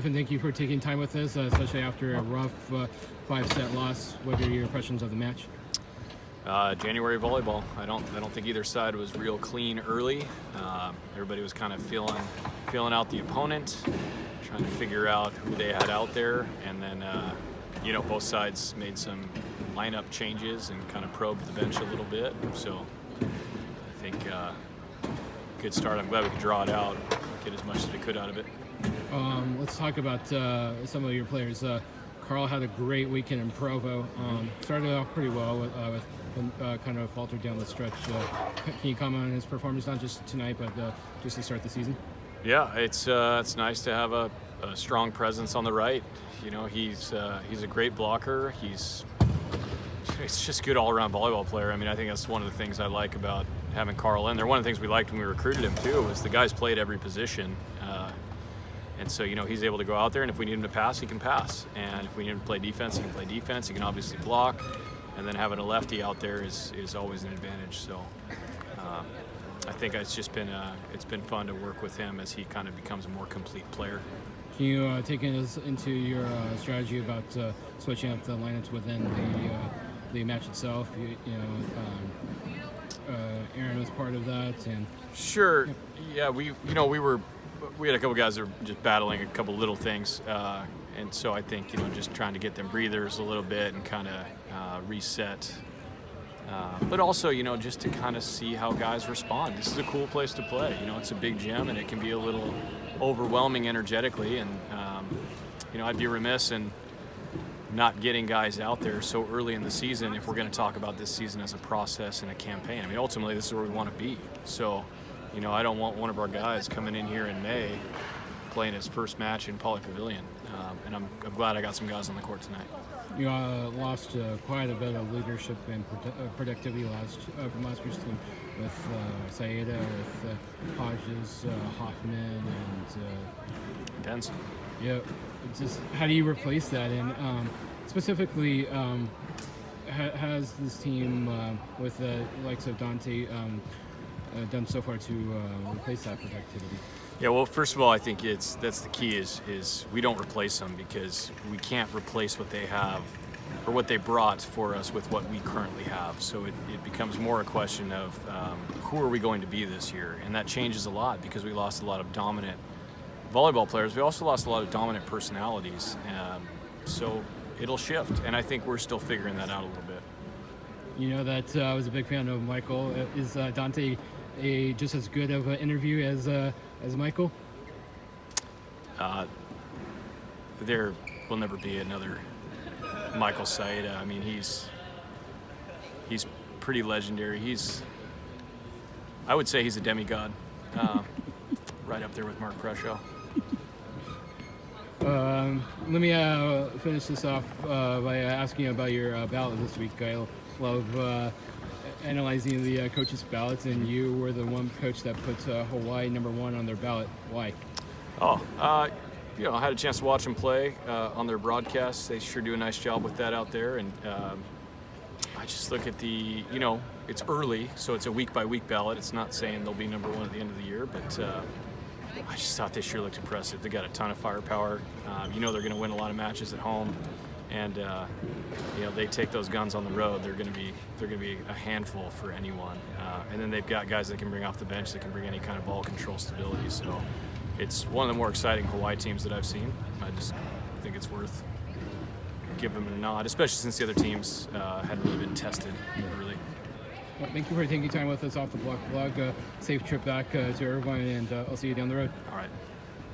And thank you for taking time with us, especially after a rough 5-set loss. What are your impressions of the match? January volleyball. I don't think either side was real clean early. Everybody was kind of feeling out the opponent, trying to figure out who they had out there, and then both sides made some lineup changes and kind of probed the bench a little bit. So I think good start. I'm glad we could draw it out, get as much as we could out of it. Let's talk about some of your players. Karl had a great weekend in Provo. Started off pretty well with kind of faltered down the stretch. Can you comment on his performance, not just tonight, but just to start the season? Yeah, it's nice to have a strong presence on the right. You know, he's a great blocker. He's just a good all-around volleyball player. I mean, I think that's one of the things I like about having Karlin there. One of the things we liked when we recruited him too was the guy's played every position. And so, he's able to go out there, and if we need him to pass, he can pass. And if we need him to play defense, he can play defense. He can obviously block. And then having a lefty out there is always an advantage. So I think it's just been fun to work with him as he kind of becomes a more complete player. Can you take us into your strategy about switching up the lineups within the match itself? Aaron was part of that, and sure. Yeah, we had a couple guys that were just battling a couple little things, and so I think just trying to get them breathers a little bit and kind of reset, but also just to kind of see how guys respond. This is a cool place to play. It's a big gym and it can be a little overwhelming energetically, and I'd be remiss in not getting guys out there so early in the season if we're going to talk about this season as a process and a campaign. I mean, ultimately this is where we want to be. So I don't want one of our guys coming in here in May playing his first match in Poly Pavilion, and I'm glad I got some guys on the court tonight. You lost quite a bit of leadership and productivity from last year's team with Saeda, with Hodges, Hoffman, and Benson. Yeah, just how do you replace that? And specifically, has this team with the likes of Dante done so far to replace that productivity? Yeah, well, first of all, I think that's the key is we don't replace them, because we can't replace what they have or what they brought for us with what we currently have. So it becomes more a question of who are we going to be this year, and that changes a lot because we lost a lot of dominant volleyball players. We also lost a lot of dominant personalities, so it'll shift, and I think we're still figuring that out a little bit. That I was a big fan of Michael. Is Dante just as good of an interview as Michael? There will never be another Michael Saeda. I mean, he's pretty legendary. I would say he's a demigod, right up there with Mark Preshow. Let me finish this off by asking you about your ballot this week. I love analyzing the coaches' ballots, and you were the one coach that put Hawaii #1 on their ballot. Why? I had a chance to watch them play on their broadcasts. They sure do a nice job with that out there, and I just look at it's early, so it's a week-by-week ballot. It's not saying they'll be #1 at the end of the year, but I just thought this year looked impressive. They got a ton of firepower. They're going to win a lot of matches at home, and they take those guns on the road. They're going to be a handful for anyone. And then they've got guys that can bring off the bench that can bring any kind of ball control stability. So it's one of the more exciting Hawaii teams that I've seen. I just think it's worth giving them a nod, especially since the other teams hadn't really been tested early. Well, thank you for taking time with us off the Block blog. Safe trip back to Irvine, and I'll see you down the road. All right.